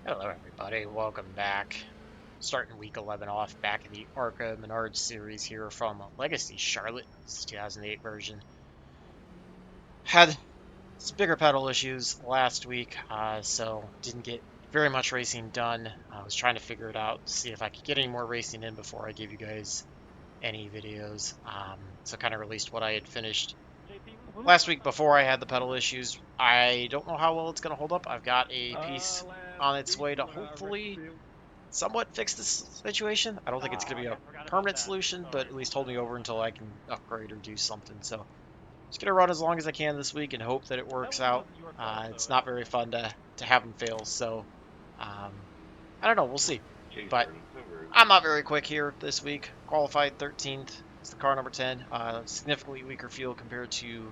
Hello, everybody. Welcome back. Starting week 11 off back in the ARCA Menards series here from Legacy Charlotte. This is 2008 version. Had some bigger pedal issues last week, so didn't get very much racing done. I was trying to figure it out, see if I could get any more racing in before I give you guys any videos. So kind of released what I had finished last week before I had the pedal issues. I don't know how well it's going to hold up. I've got a piece on its way to hopefully somewhat fix this situation. I don't think it's going to be a permanent solution, but at least hold me over until I can upgrade or do something. So just going to run as long as I can this week and hope that it works out. It's not very fun to have them fail, so I don't know. We'll see. But I'm not very quick here this week. Qualified 13th. It's the car number 10. Significantly weaker fuel compared to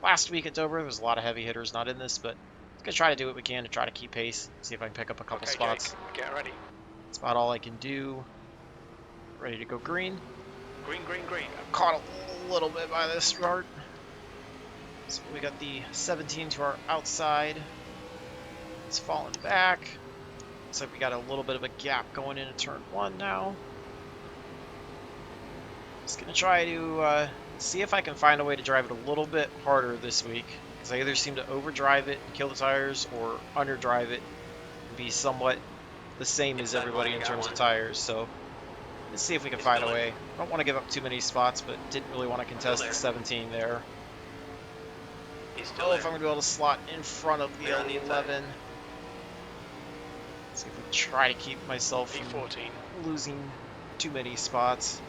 last week at Dover. There's a lot of heavy hitters not in this, but let's gonna try to do what we can to try to keep pace. See if I can pick up a couple spots. Jake, get ready. That's about all I can do. Ready to go green. Green, green, green. Caught a little bit by this start. So we got the 17 to our outside. It's falling back. Looks like we got a little bit of a gap going into turn 1 now. Just gonna try to see if I can find a way to drive it a little bit harder this week, because I either seem to overdrive it and kill the tires, or underdrive it and be somewhat the same as everybody in terms of tires. So let's see if we can find a way. I don't want to give up too many spots, but didn't really want to contest the 17 there. I don't know if I'm going to be able to slot in front of the 11. See if we can try to keep myself from losing too many spots.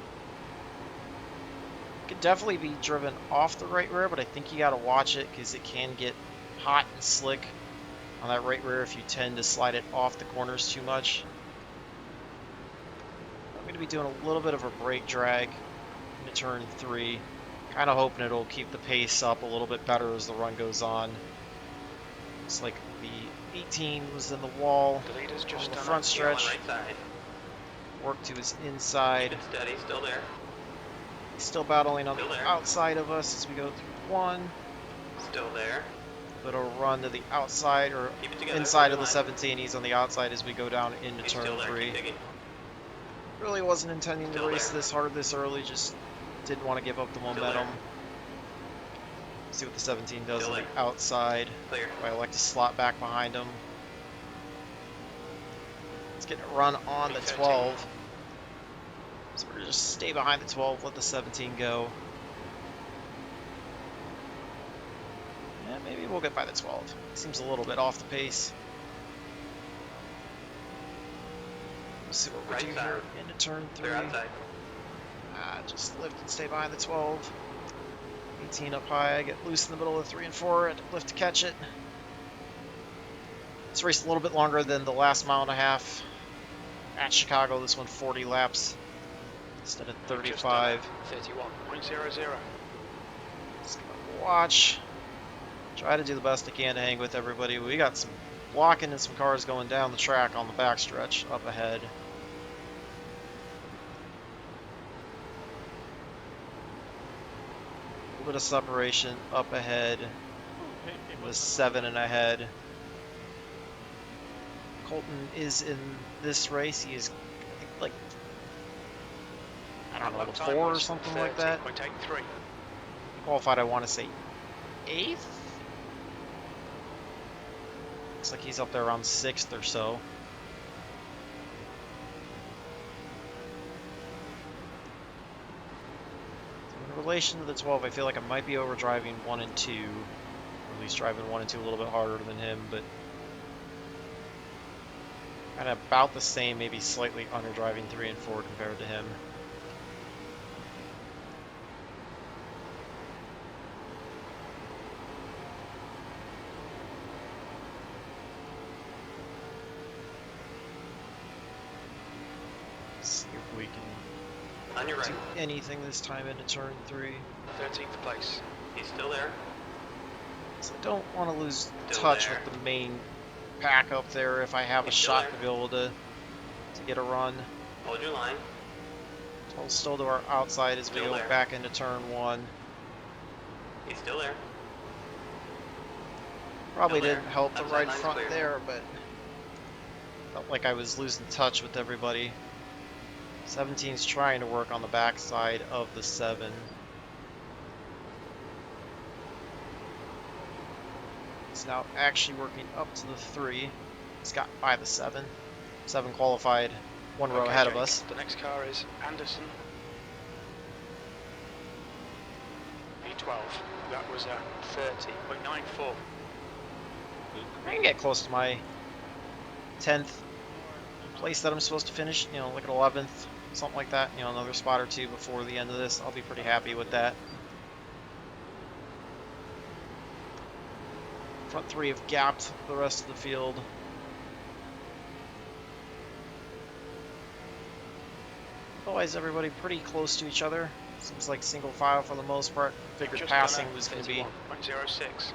Could definitely be driven off the right rear, but I think you got to watch it because it can get hot and slick on that right rear if you tend to slide it off the corners too much. I'm going to be doing a little bit of a brake drag into turn 3. Kind of hoping it'll keep the pace up a little bit better as the run goes on. Looks like the 18 was in the wall on the front stretch. Work to his inside. Steady, still there. He's still battling on the outside of us as we go through 1. Still there. Little run to the outside or inside of the 17. He's on the outside as we go down into turn 3. Really wasn't intending to race this hard this early, just didn't want to give up the momentum. See what the 17 does on the outside. If I elect to slot back behind him. Let's get a run on the 12. So we're just stay behind the 12, let the 17 go. Yeah, maybe we'll get by the 12. Seems a little bit off the pace. Let's see what we do here into turn 3. Just lift and stay behind the 12. 18 up high, I get loose in the middle of the 3 and 4, and lift to catch it. This race a little bit longer than the last mile and a half at Chicago. This one 40 laps instead of 35. 31.00. Just gonna watch. Try to do the best I can to hang with everybody. We got some blocking and some cars going down the track on the backstretch up ahead. A little bit of separation up ahead. It was 7 and ahead. Colton is in this race. He is, I think, like, I don't know, the 4 or something like that. Qualified, I want to say 8th. Looks like he's up there around 6th or so. In relation to the 12, I feel like I might be overdriving 1 and 2. Or at least driving 1 and 2 a little bit harder than him, but kind of about the same, maybe slightly underdriving 3 and 4 compared to him. See if we can do anything this time into turn 3. 13th place. He's still there. So I don't want to lose touch with the main pack up there if I have a shot to be able to get a run. Hold your line. Hold still to our outside as we go back into turn 1. He's still there. Probably didn't help the right front there, but Felt like I was losing touch with everybody. 17's trying to work on the backside of the 7. It's now actually working up to the 3. It's got by the 7. 7 qualified 1 row ahead of us. The next car is Anderson. P12. That was a 30.94. I can get close to my 10th place that I'm supposed to finish, you know, like at 11th, something like that, you know, another spot or two before the end of this. I'll be pretty happy with that. Front 3 have gapped the rest of the field. Otherwise, everybody pretty close to each other. Seems like single file for the most part. Figured passing was going to be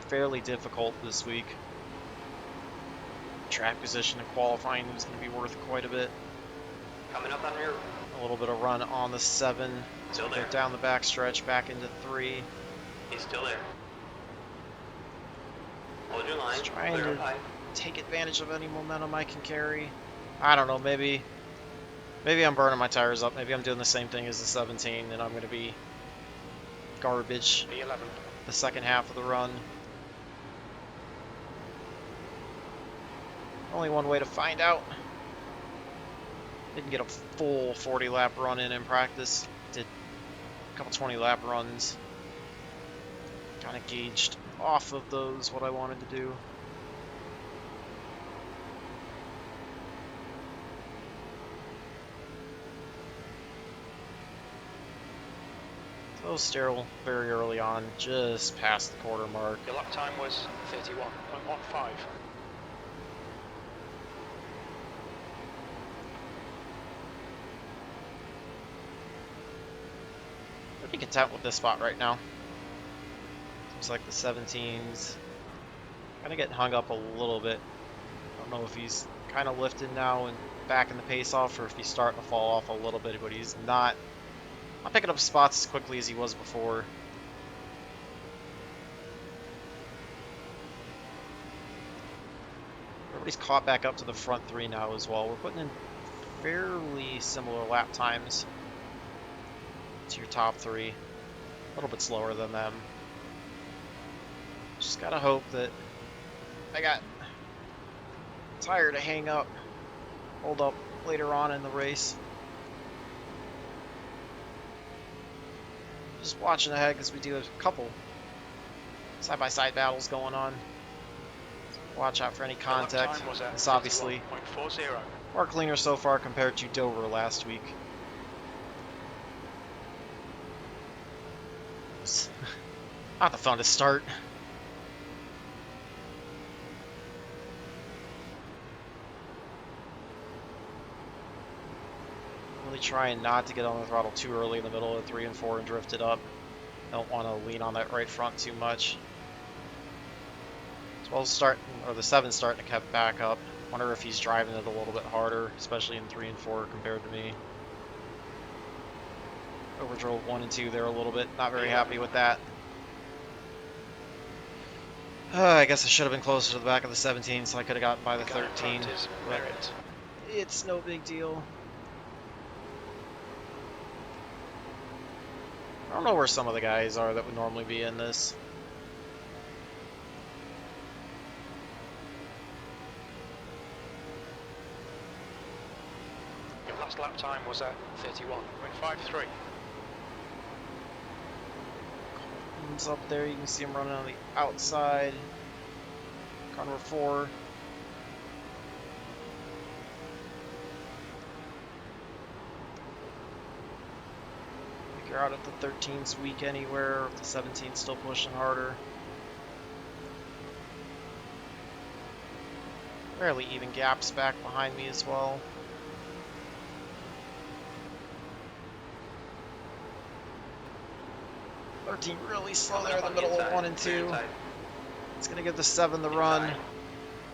fairly difficult this week. Track position and qualifying was going to be worth quite a bit. Coming up on here. A little bit of run on the 7. Still there. Go down the back stretch, back into 3. He's still there. Hold your line. Just trying to take advantage of any momentum I can carry. I don't know, maybe I'm burning my tires up. Maybe I'm doing the same thing as the 17 and I'm going to be garbage B11. the second half of the run. Only one way to find out. Didn't get a full 40 lap run in practice. Did a couple 20 lap runs. Kind of gauged off of those what I wanted to do. So sterile very early on, just past the quarter mark. Your lap time was 31.15. Pretty content with this spot right now. Seems like the 17's kind of getting hung up a little bit. I don't know if he's kind of lifted now and backing the pace off, or if he's starting to fall off a little bit, but he's not picking up spots as quickly as he was before. Everybody's caught back up to the front 3 now as well. We're putting in fairly similar lap times to your top 3. A little bit slower than them. Just gotta hope that I got tire to hang up, hold up later on in the race. Just watching ahead because we do a couple side-by-side battles going on. Watch out for any contact. It's obviously far cleaner so far compared to Dover last week. It's not the funnest start. Really trying not to get on the throttle too early in the middle of 3 and 4 and drift it up. Don't want to lean on that right front too much. As well as the 7's starting to keep back up. Wonder if he's driving it a little bit harder, especially in 3 and 4 compared to me. Overdrove 1 and 2 there a little bit. Not very happy with that. I guess I should have been closer to the back of the 17 so I could have gotten by the 13. But it's no big deal. I don't know where some of the guys are that would normally be in this. Your last lap time was at 31.53. Comes up there, you can see him running on the outside. Car number 4. You're out at the 13's weak anywhere, or if the 17's still pushing harder. Fairly even gaps back behind me as well. Really slow there in the middle of 1 and 2. It's going to give the 7 the run.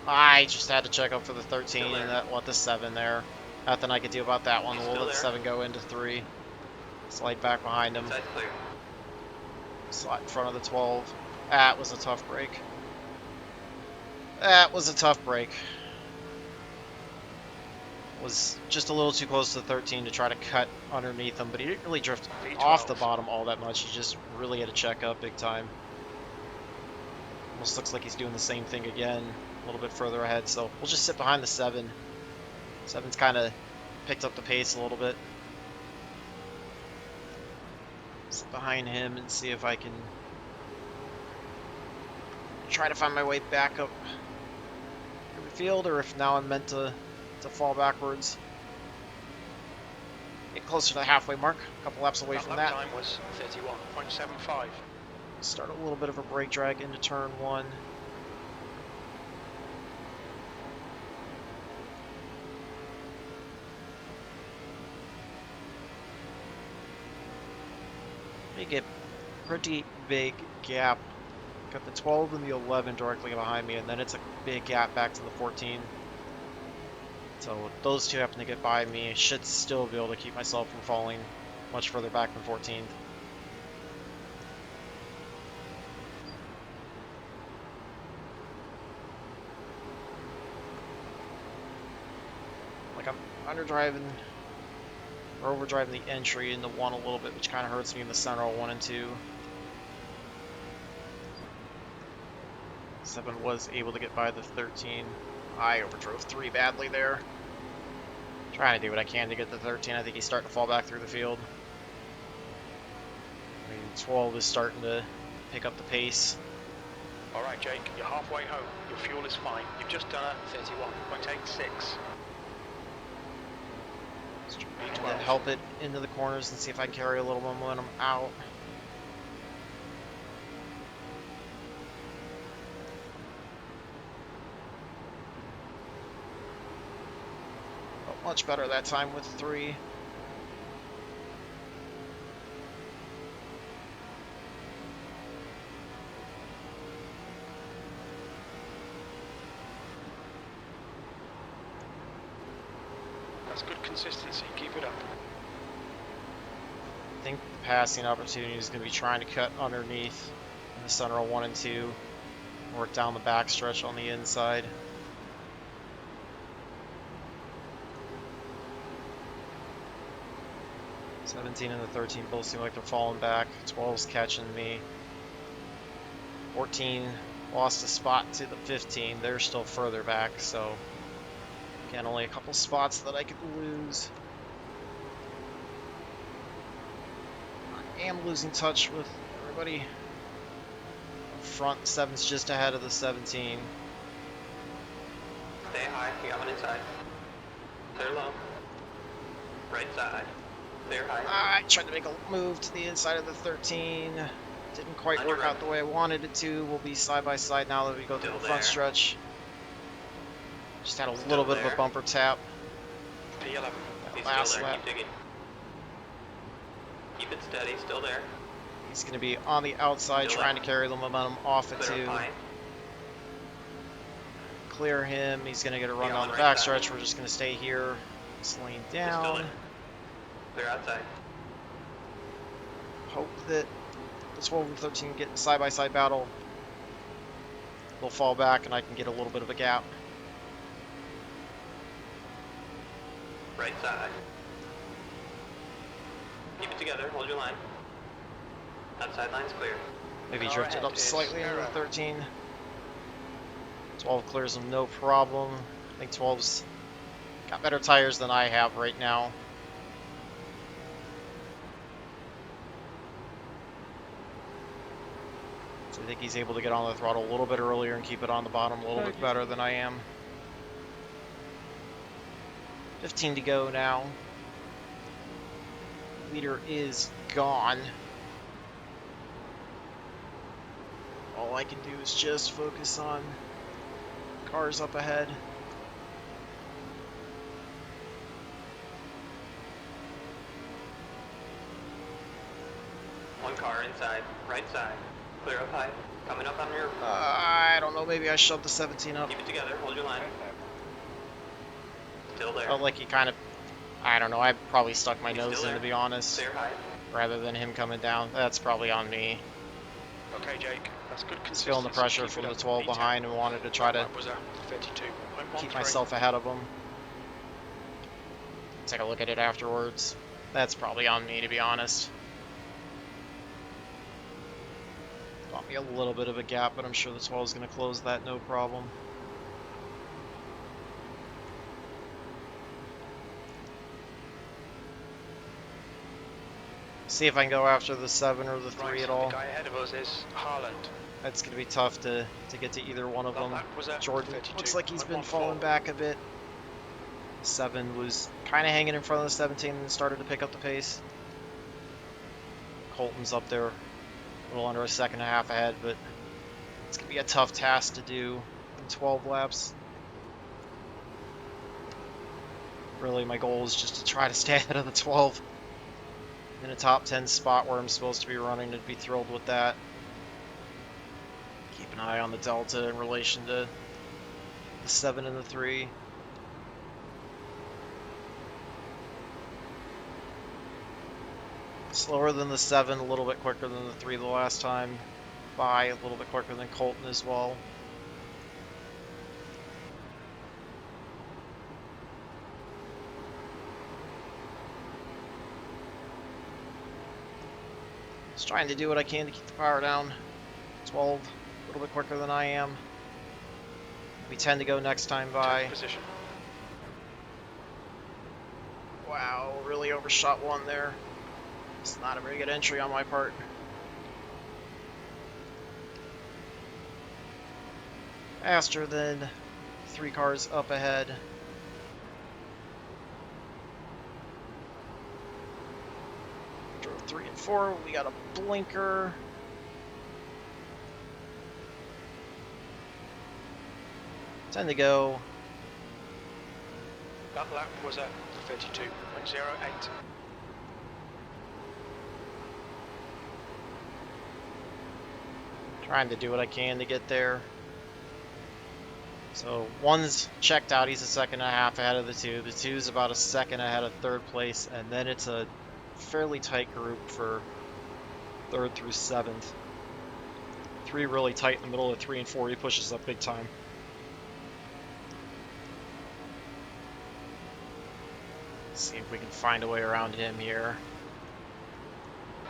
I just had to check up for the 13 and that let the 7 there. Nothing I could do about that one. We'll let the 7 go into 3. Slide back behind him. Slide in front of the 12. That was a tough break. That was a tough break. Was just a little too close to the 13 to try to cut underneath him, but he didn't really drift V12. off the bottom all that much. He just really had to check up big time. Almost looks like he's doing the same thing again, a little bit further ahead, so we'll just sit behind the 7. 7's kind of picked up the pace a little bit. Sit behind him and see if I can try to find my way back up through the field, or if now I'm meant to fall backwards. Get closer to the halfway mark, a couple laps away from that. Lap time was 31.75. Start a little bit of a brake drag into turn 1. Make a pretty big gap. Got the 12 and the 11 directly behind me, and then it's a big gap back to the 14. So if those two happen to get by me, I should still be able to keep myself from falling much further back than 14th. Like I'm underdriving or overdriving the entry into 1 a little bit, which kind of hurts me in the center of 1 and 2. 7 was able to get by the 13. I overdrove 3 badly there. Trying to do what I can to get the 13. I think he's starting to fall back through the field. I mean, 12 is starting to pick up the pace. Alright Jake, you're halfway home. Your fuel is fine. You've just done a 31.86. And then help it into the corners and see if I can carry a little momentum out. Much better that time with 3. That's good consistency. Keep it up. I think the passing opportunity is going to be trying to cut underneath in the center of 1 and 2. Work down the backstretch on the inside. The 17 and the 13 both seem like they're falling back. 12's catching me. 14 lost a spot to the 15. They're still further back, so again, only a couple spots that I could lose. I am losing touch with everybody. Up front, 7's just ahead of the 17. Stay high. You got one inside. Clear low. Right side. Clear high. I tried to make a move to the inside of the 13. Didn't quite work out the way I wanted it to. We'll be side by side now that we go through the front stretch. Just had a little bit of a bumper tap. P11. He's Last still there. lap. Keep digging. Keep it steady. Still there. He's going to be on the outside trying to carry the momentum off at 2. Clear him. He's going to get a run down the backstretch. We're just going to stay here. Slowing down. Clear outside. Hope that the 12 and 13 get in side-by-side battle. They'll fall back and I can get a little bit of a gap. Right side. Keep it together. Hold your line. Outside line's clear. Maybe drifted up slightly into the 13. 12 clears him no problem. I think 12's got better tires than I have right now. So I think he's able to get on the throttle a little bit earlier and keep it on the bottom a little bit better than I am. 15 to go now. Leader is gone. All I can do is just focus on cars up ahead. One car inside, right side. Clear up high. Coming up on your... I don't know, maybe I shoved the 17 up. Keep it together, hold your line. Still there. Felt like he kind of, I don't know, I probably stuck my nose in, to be honest, Clear high. rather than him coming down. That's probably on me. Okay, Jake, that's good. Just feeling the pressure from the 12 behind and wanted to try to keep myself ahead of him. Take a look at it afterwards. That's probably on me, to be honest. Got me a little bit of a gap, but I'm sure the 12 is going to close that no problem. See if I can go after the 7 or the 3 at all. The guy ahead of us is Haaland. That's going to be tough to get to either one of them. That was at Jordan 32. looks like he's been 114. falling back a bit. 7 was kind of hanging in front of the 17 and started to pick up the pace. Colton's up there a little under a second and a half ahead, but it's going to be a tough task to do in 12 laps. Really, my goal is just to try to stay ahead of the 12 in a top 10 spot where I'm supposed to be running. I'd be thrilled with that. Keep an eye on the delta in relation to the 7 and the 3. Slower than the 7, a little bit quicker than the 3 the last time by, a little bit quicker than Colton as well. Just trying to do what I can to keep the power down. 12, a little bit quicker than I am. We tend to go next time by. Position. Wow, really overshot one there. It's not a very good entry on my part. Faster than 3 cars up ahead. Drove 3 and 4. We got a blinker. Tend to go. That lap was at 32.08. Trying to do what I can to get there. So 1's checked out, he's a second and a half ahead of the 2. The 2's about a second ahead of 3rd place, and then it's a fairly tight group for 3rd through 7th. 3 really tight in the middle of 3 and 4, he pushes up big time. Let's see if we can find a way around him here.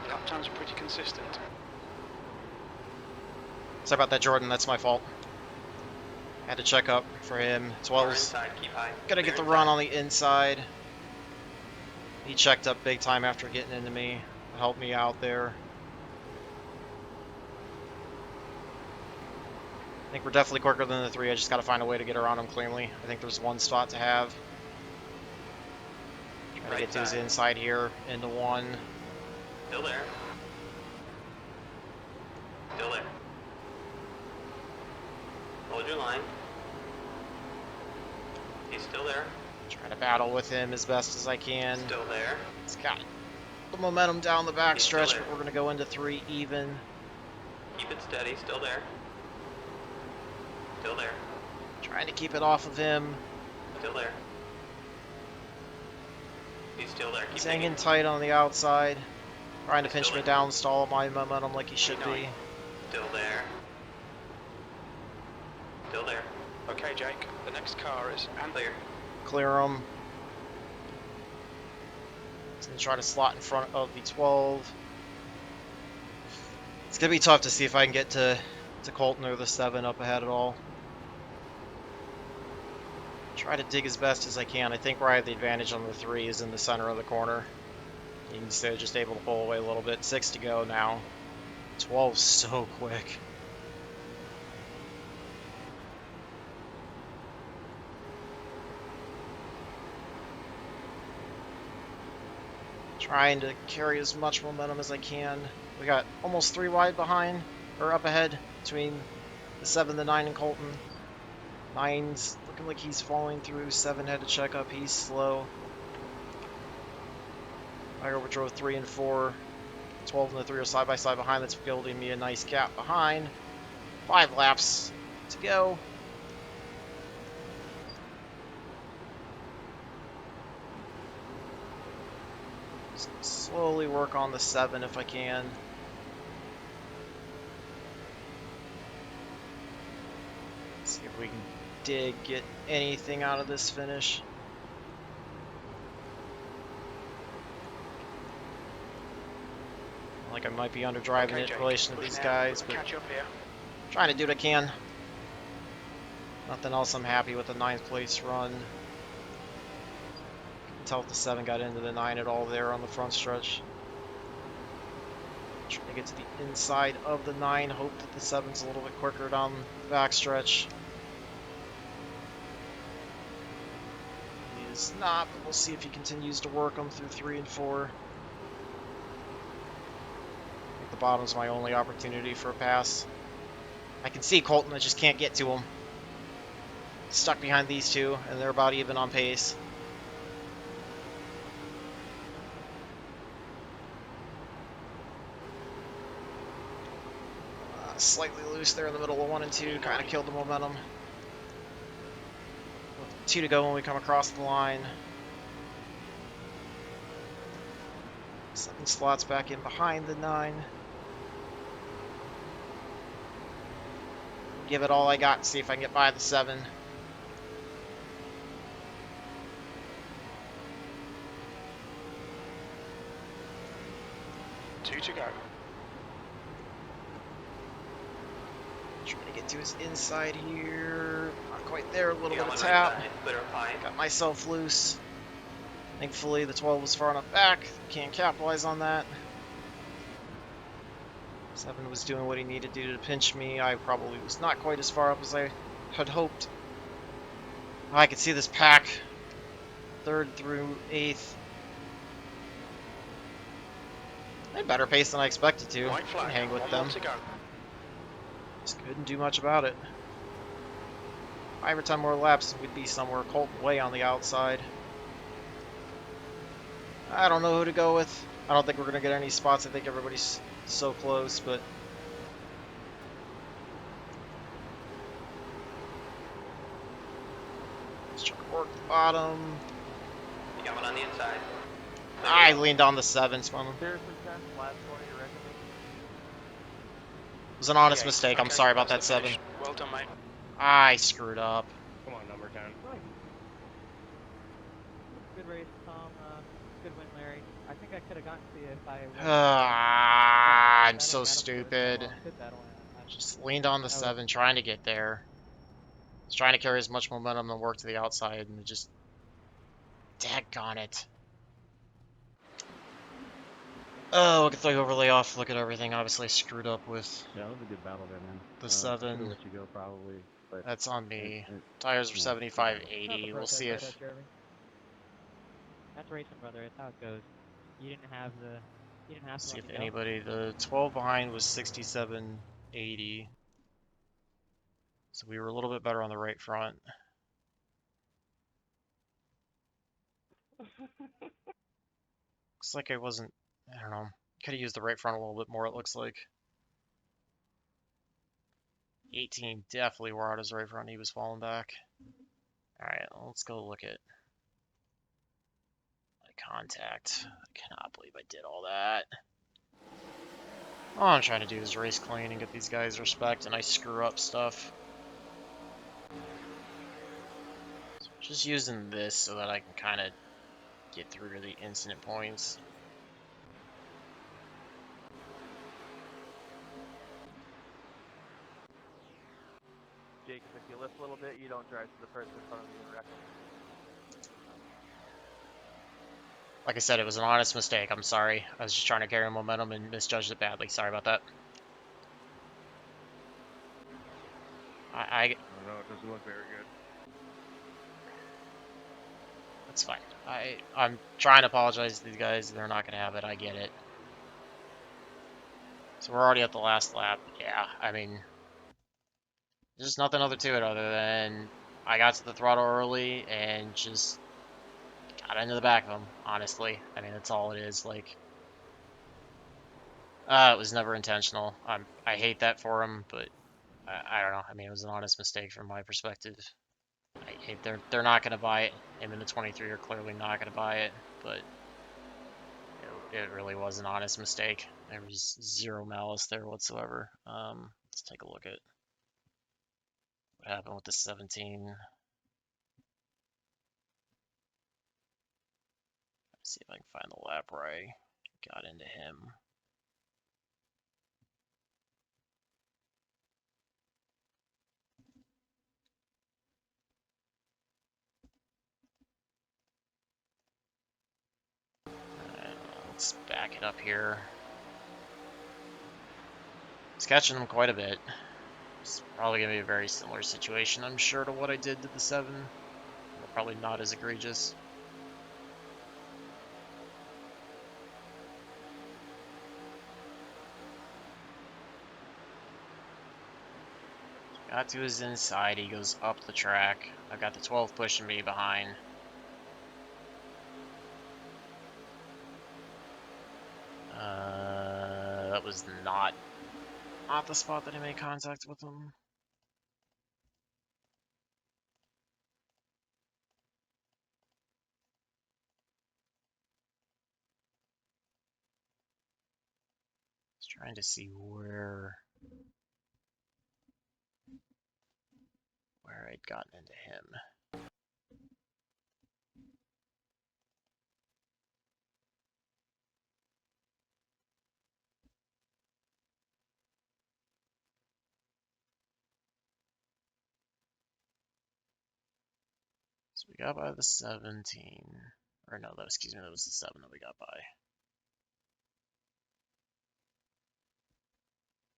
Lap times are pretty consistent. Sorry about that, Jordan, that's my fault. Had to check up for him. 12's gonna get the run on the inside. He checked up big time after getting into me. Helped me out there. I think we're definitely quicker than the 3. I just gotta find a way to get around him cleanly. I think there's 1 spot to have. Try to get to his inside here into 1. Still there. Still there. Hold your line. He's still there. Try to battle with him as best as I can. Still there. He's got the momentum down the back He's still stretch, there. but we're going to go into 3 even. Keep it steady. Still there. Still there. Trying to keep it off of him. Still there. He's still there. He's Keep hanging tight on the outside. Trying to He's pinch still me there. down, stall my momentum like he should be. Still there. Still there. Okay, Jake, the next car is Clear. Clear him. He's going to try to slot in front of the 12. It's going to be tough to see if I can get to Colton or the 7 up ahead at all. Try to dig as best as I can. I think where I have the advantage on the 3 is in the center of the corner. You can see they're just able to pull away a little bit. 6 to go now. 12 so quick. Trying to carry as much momentum as I can. We got almost 3 wide behind, or up ahead, between the 7, the 9, and Colton. 9's looking like he's falling through. 7 had to check up, he's slow. I overdrove 3 and 4. 12 and the 3 are side by side behind. That's building me a nice gap behind. 5 laps to go. Slowly work on the 7 if I can. See if we can get anything out of this finish. like I might be underdriving Okay, it in Jake. relation to Push these now. guys, We but can catch up here. trying to do what I can. Nothing else I'm happy with the 9th place run. Couldn't tell if the 7 got into the 9 at all there on the front stretch. Trying to get to the inside of the 9, hope that the 7's a little bit quicker down the back stretch. He is not, but we'll see if he continues to work them through 3 and 4. I think the bottom's my only opportunity for a pass. I can see Colton, I just can't get to him. Stuck behind these two, and they're about even on pace. Slightly loose there in the middle of 1 and 2, kind of killed the momentum. With 2 to go when we come across the line. 7 slots back in behind the 9. Give it all I got and see if I can get by the 7. Two to go. Trying to get to his inside here. Not quite there, a little bit of Right tap. side, clear up high. Got myself loose. Thankfully, the 12 was far enough back. Can't capitalize on that. 7 was doing what he needed to do to pinch me. I probably was not quite as far up as I had hoped. I could see this pack. 3rd through 8th. They had better pace than I expected to. White flag. Hang with One them. more to go. Just couldn't do much about it. 5 or 10 more laps, we'd be somewhere Colton way on the outside. I don't know who to go with. I don't think we're going to get any spots. I think everybody's so close, but let's try to work the bottom. You got one on the inside. I leaned on the 7, so it Seriously, Ken, last corner, you reckon? was an honest Yeah, mistake. I'm okay, sorry about that's that the 7. finish. Well done, mate. I screwed up. Come on, number 10. Nice. Good race, Tom. Good win, Larry. I think I could have gotten to you if I was I'm battling so Adam first. stupid. Well, good battling Adam. Just leaned on the That was 7, trying to get there. Was trying to carry as much momentum and work to the outside, and it just... Daggone it. Oh, look at the overlay off. Look at everything. Obviously, I screwed up with Yeah, that was a good battle there, man. the Could've 7. let you go probably, but That's on me. it Tires were yeah, 75, good battle. not the 80. We'll protest, see if... protest, Jeremy. That's racing, brother. It's how it goes. You didn't have the. You didn't have to See let if me go. anybody... The 12 behind was 67, 80. So we were a little bit better on the right front. Looks like I wasn't... I don't know. Could have used the right front a little bit more, it looks like. 18 definitely wore out his right front. He was falling back. Alright, let's go look at my contact. I cannot believe I did all that. All I'm trying to do is race clean and get these guys respect, and I screw up stuff. So just using this so that I can kind of get through to the incident points. Jacob, if you lift a little bit, you don't drive to the person in front of you and wreck them. Like I said, it was an honest mistake. I'm sorry. I was just trying to carry momentum and misjudged it badly. Sorry about that. I don't know, it doesn't look very good. That's fine. I'm trying to apologize to these guys. They're not going to have it. I get it. So we're already at the last lap. Yeah, I mean, there's nothing other to it other than I got to the throttle early and just got into the back of them, honestly. I mean, that's all it is. Like, it was never intentional. I hate that for him, but I don't know. I mean, it was an honest mistake from my perspective. They're not going to buy it. Him and the 23 are clearly not going to buy it, but it really was an honest mistake. There was zero malice there whatsoever. Let's take a look at what happened with the 17. Let's see if I can find the lap where I got into him. back it up here. It's catching them quite a bit. It's probably going to be a very similar situation, I'm sure, to what I did to the 7. Probably not as egregious. Got to his inside, he goes up the track. I've got the 12 pushing me behind. That was not the spot that I made contact with him. Just trying to see where I'd gotten into him. So we got by the 17. Or no, that, excuse me, that was the 7 that we got by.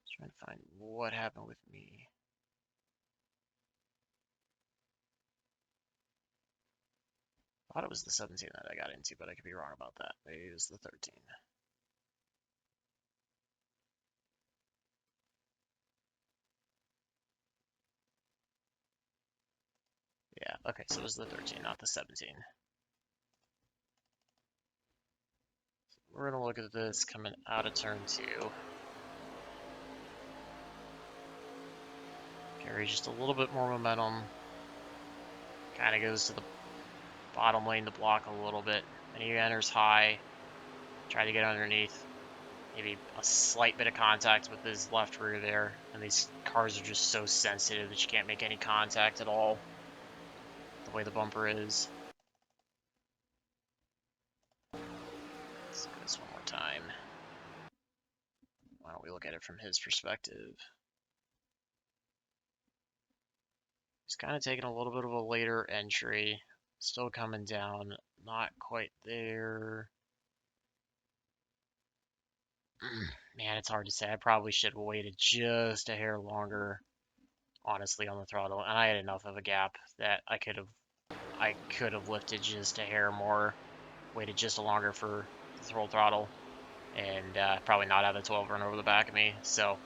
Just trying to find what happened with me. I thought it was the 17 that I got into, but I could be wrong about that. Maybe it was the 13. Yeah, okay, so it was the 13, not the 17. So we're gonna look at this coming out of turn 2. Carry just a little bit more momentum. Kind of goes to the bottom lane to block a little bit. And he enters high. Try to get underneath. Maybe a slight bit of contact with his left rear there. And these cars are just so sensitive that you can't make any contact at all. The way the bumper is. Let's look at this one more time. Why don't we look at it from his perspective? He's kind of taking a little bit of a later entry. Still coming down. Not quite there. Man, it's hard to say. I probably should have waited just a hair longer, honestly, on the throttle. And I had enough of a gap that I could have lifted just a hair more, waited just a longer for the full throttle, and probably not have the 12 run over the back of me. So,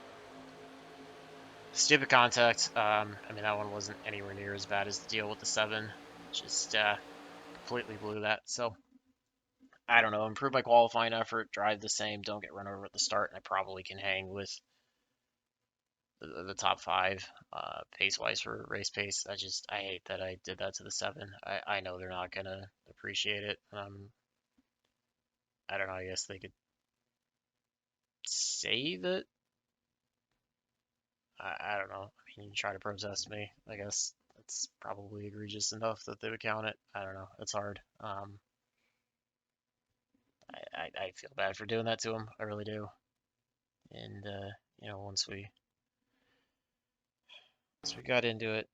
stupid contact. I mean, that one wasn't anywhere near as bad as the deal with the 7. Just completely blew that. So, I don't know. Improve my qualifying effort, drive the same, don't get run over at the start, and I probably can hang with the top 5 pace-wise for race pace. I hate that I did that to the 7. I know they're not going to appreciate it. I don't know. I guess they could say that. I don't know. I mean, you can try to protest me. I guess that's probably egregious enough that they would count it. I don't know. It's hard. I feel bad for doing that to him. I really do. And you know, once we got into it,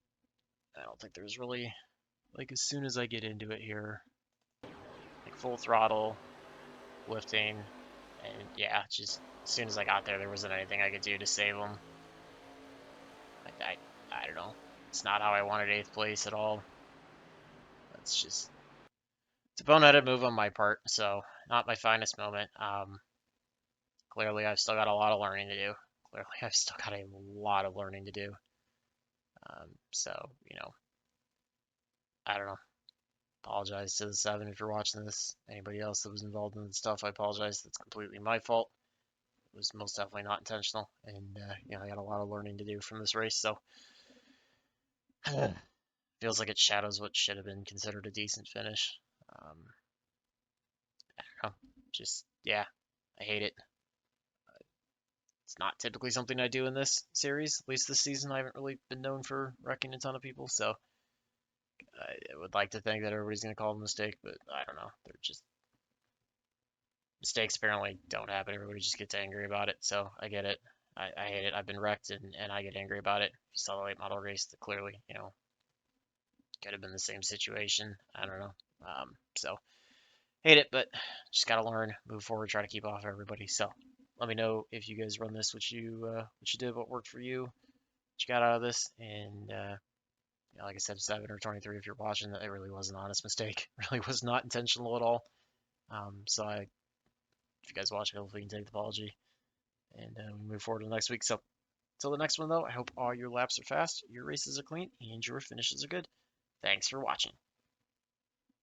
I don't think there's really, like, as soon as I get into it here, like full throttle, lifting, and yeah, just as soon as I got there, there wasn't anything I could do to save him. I don't know. It's not how I wanted 8th place at all. That's just, it's a boneheaded move on my part, so not my finest moment. Clearly, I've still got a lot of learning to do. So, you know, I don't know. Apologize to the 7 if you're watching this. Anybody else that was involved in the stuff, I apologize. That's completely my fault. It was most definitely not intentional, and you know, I got a lot of learning to do from this race. So feels like it shadows what should have been considered a decent finish. I don't know. Just yeah, I hate it. It's not typically something I do in this series. At least this season, I haven't really been known for wrecking a ton of people. So I would like to think that everybody's gonna call it a mistake, but I don't know. They're just mistakes apparently don't happen. Everybody just gets angry about it. So I get it. I hate it. I've been wrecked and I get angry about it. If you saw the late model race, that clearly, you know, could have been the same situation. I don't know. So hate it, but just gotta learn, move forward, try to keep off everybody. So let me know if you guys run this, what you did, what worked for you, what you got out of this, and yeah, like I said, 7 or 23. If you're watching, that it really was an honest mistake. It really was not intentional at all. If you guys watch, hopefully you can take the apology, and we move forward to the next week. So till the next one, though, I hope all your laps are fast, your races are clean, and your finishes are good. Thanks for watching.